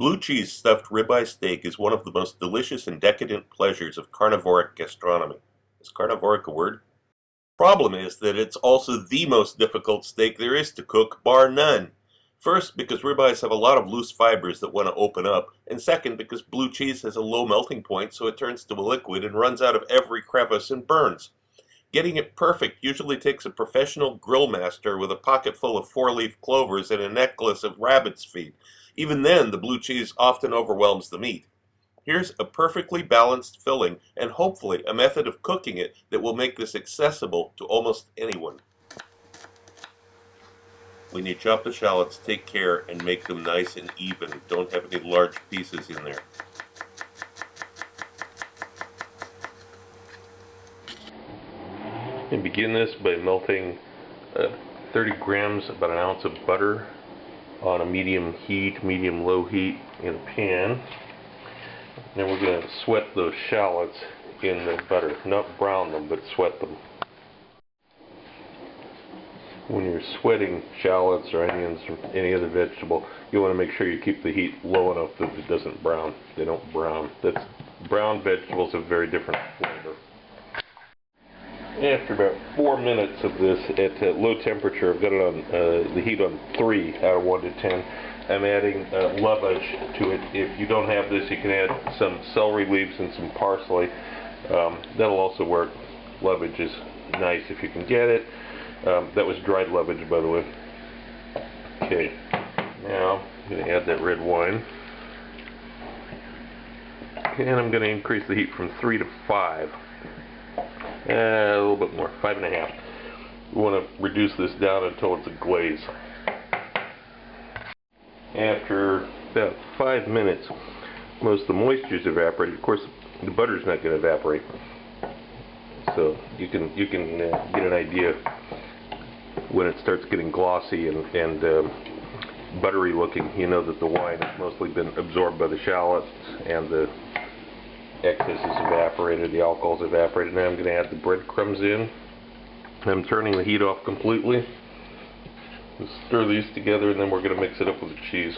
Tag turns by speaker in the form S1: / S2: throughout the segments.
S1: Blue cheese stuffed ribeye steak is one of the most delicious and decadent pleasures of carnivoric gastronomy. Is carnivoric a word? Problem is that it's also the most difficult steak there is to cook, bar none. First, because ribeyes have a lot of loose fibers that want to open up, and second, because blue cheese has a low melting point, so it turns to a liquid and runs out of every crevice and burns. Getting it perfect usually takes a professional grill master with a pocket full of four-leaf clovers and a necklace of rabbit's feet. Even then, the blue cheese often overwhelms the meat. Here's a perfectly balanced filling and hopefully a method of cooking it that will make this accessible to almost anyone. When you chop the shallots, take care and make them nice and even. Don't have any large pieces in there. And begin this by melting 30 grams, about an ounce of butter on a medium heat, medium-low heat in a pan. Then we're going to sweat those shallots in the butter. Not brown them, but sweat them. When you're sweating shallots or onions or any other vegetable, you want to make sure you keep the heat low enough that it doesn't brown. They don't brown. Brown vegetables have very different flavor. After about 4 minutes of this at low temperature, I've got it on the heat on 3 out of 1 to 10. I'm adding lovage to it. If you don't have this, you can add some celery leaves and some parsley. That'll also work. Lovage is nice if you can get it. That was dried lovage, by the way. Okay, now I'm going to add that red wine. And I'm going to increase the heat from 3 to 5. A little bit more, 5.5. We want to reduce this down until it's a glaze. After about 5 minutes, most of the moisture's evaporated. Of course, the butter's not going to evaporate, so you can get an idea when it starts getting glossy and buttery looking. You know that the wine has mostly been absorbed by the shallots and the excess is evaporated, the alcohol's evaporated. Now I'm going to add the breadcrumbs in. I'm turning the heat off completely. Just stir these together and then we're going to mix it up with the cheese.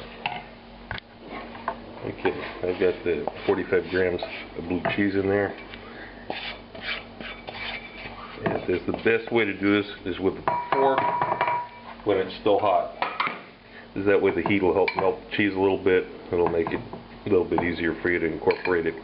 S1: Okay, I've got the 45 grams of blue cheese in there. And the best way to do this is with a fork when it's still hot. Because that way the heat will help melt the cheese a little bit. It'll make it a little bit easier for you to incorporate it.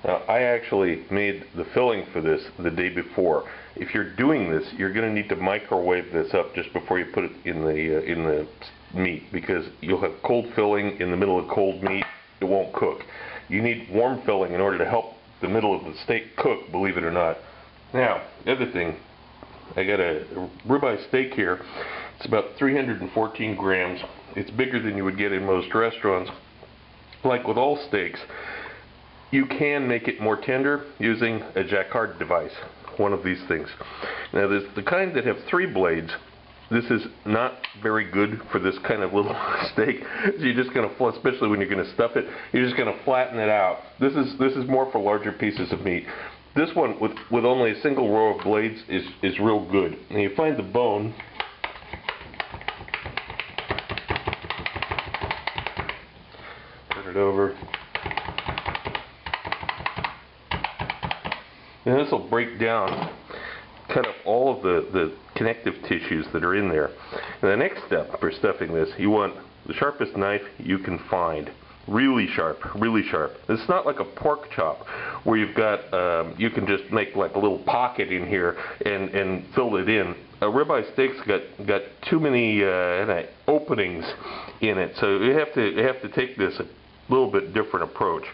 S1: Now, I actually made the filling for this the day before. If you're doing this, you're going to need to microwave this up just before you put it in the meat, because you'll have cold filling in the middle of cold meat. It won't cook. You need warm filling in order to help the middle of the steak cook, believe it or not. Now, the other thing, I got a ribeye steak here. It's about 314 grams. It's bigger than you would get in most restaurants. Like with all steaks, you can make it more tender using a jacquard device, one of these things. Now, there's the kind that have 3 blades. This is not very good for this kind of little steak. So you're just going to, especially when you're going to stuff it, you're just going to flatten it out. This is more for larger pieces of meat. This one, with only a single row of blades, is real good. And you find the bone. Turn it over. And this will break down, cut up all of the connective tissues that are in there. And the next step for stuffing this, you want the sharpest knife you can find. Really sharp, really sharp. It's not like a pork chop where you've got, you can just make like a little pocket in here and fill it in. A ribeye steak's got too many openings in it, so you have to take this a little bit different approach.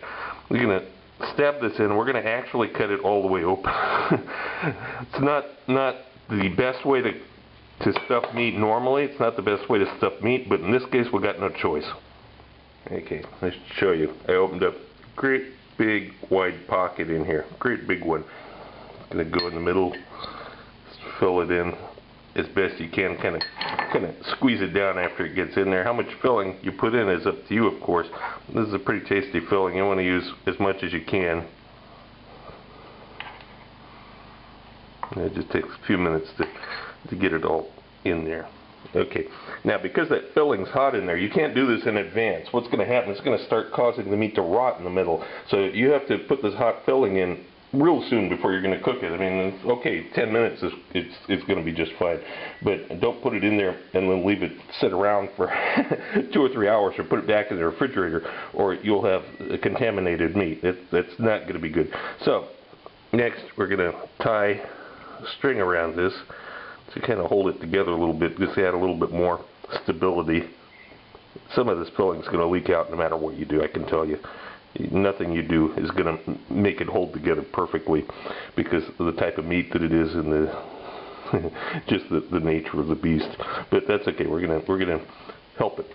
S1: We're going to stab this in. We're going to actually cut it all the way open. It's not the best way to stuff meat normally. It's not the best way to stuff meat, but in this case we got no choice. Okay, let's show you. I opened up a great big wide pocket in here. Great big one. Going to go in the middle, fill it in as best you can, kind of squeeze it down after it gets in there. How much filling you put in is up to you, of course. This is a pretty tasty filling. You want to use as much as you can. And it just takes a few minutes to get it all in there. Okay, now because that filling's hot in there, you can't do this in advance. What's going to happen, it's going to start causing the meat to rot in the middle. So you have to put this hot filling in real soon before you're going to cook it. I mean, okay, 10 minutes it's going to be just fine. But don't put it in there and then leave it sit around for 2 or 3 hours, or put it back in the refrigerator, or you'll have contaminated meat. That's not going to be good. So next we're going to tie string around this to kind of hold it together a little bit, just add a little bit more stability. Some of this filling is going to leak out no matter what you do, I can tell you. Nothing you do is going to make it hold together perfectly because of the type of meat that it is and the just the nature of the beast. But that's okay. We're gonna help it.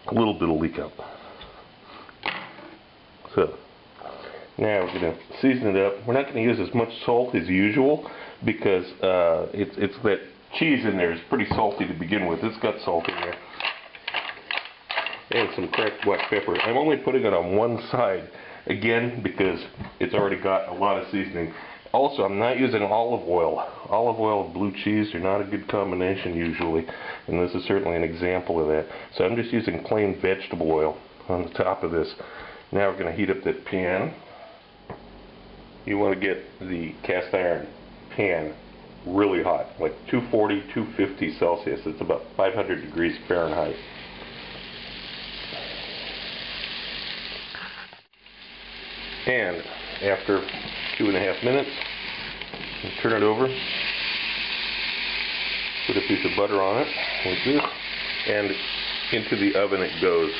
S1: A little bit of leak out. So now we're going to season it up. We're not going to use as much salt as usual because it's that cheese in there is pretty salty to begin with. It's got salt in there. And some cracked black pepper. I'm only putting it on one side, again, because it's already got a lot of seasoning. Also, I'm not using olive oil. Olive oil and blue cheese are not a good combination usually, and this is certainly an example of that. So I'm just using plain vegetable oil on the top of this. Now we're going to heat up that pan. You want to get the cast iron pan really hot, like 240, 250 Celsius. It's about 500 degrees Fahrenheit. And after 2.5 minutes, turn it over, put a piece of butter on it, like this, and into the oven it goes.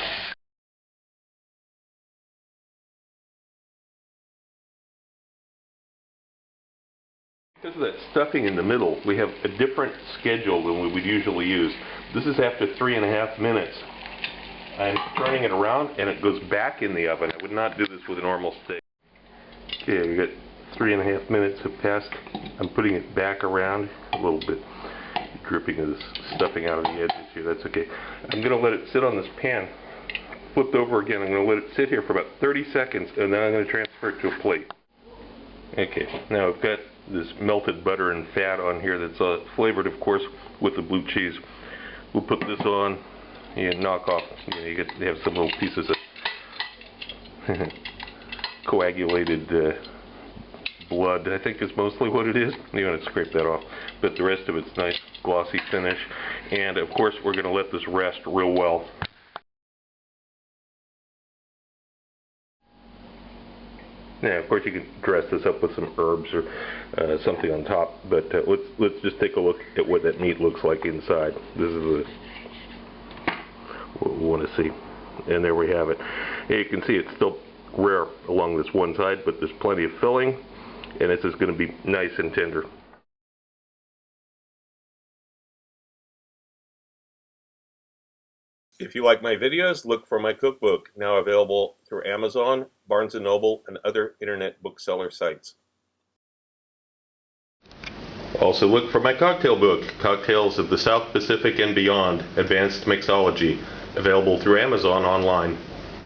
S1: Because of that stuffing in the middle, we have a different schedule than we would usually use. This is after 3.5 minutes. I'm turning it around and it goes back in the oven. I would not do this with a normal steak. Okay, we got 3.5 minutes have passed. I'm putting it back around a little bit. Dripping of this stuffing out of the edges here. That's okay. I'm going to let it sit on this pan. Flipped over again. I'm going to let it sit here for about 30 seconds and then I'm going to transfer it to a plate. Okay, now I've got this melted butter and fat on here that's flavored, of course, with the blue cheese. We'll put this on and knock off. You get to have some little pieces of coagulated blood, I think is mostly what it is. You want to scrape that off. But the rest of it's nice, glossy finish. And of course, we're going to let this rest real well. Now, of course, you can dress this up with some herbs or something on top. But let's just take a look at what that meat looks like inside. This is what we want to see. And there we have it. And you can see it's still rare along this one side, but there's plenty of filling, and this is going to be nice and tender. If you like my videos, look for my cookbook, now available through Amazon, Barnes & Noble, and other internet bookseller sites. Also look for my cocktail book, Cocktails of the South Pacific and Beyond, Advanced Mixology, available through Amazon online.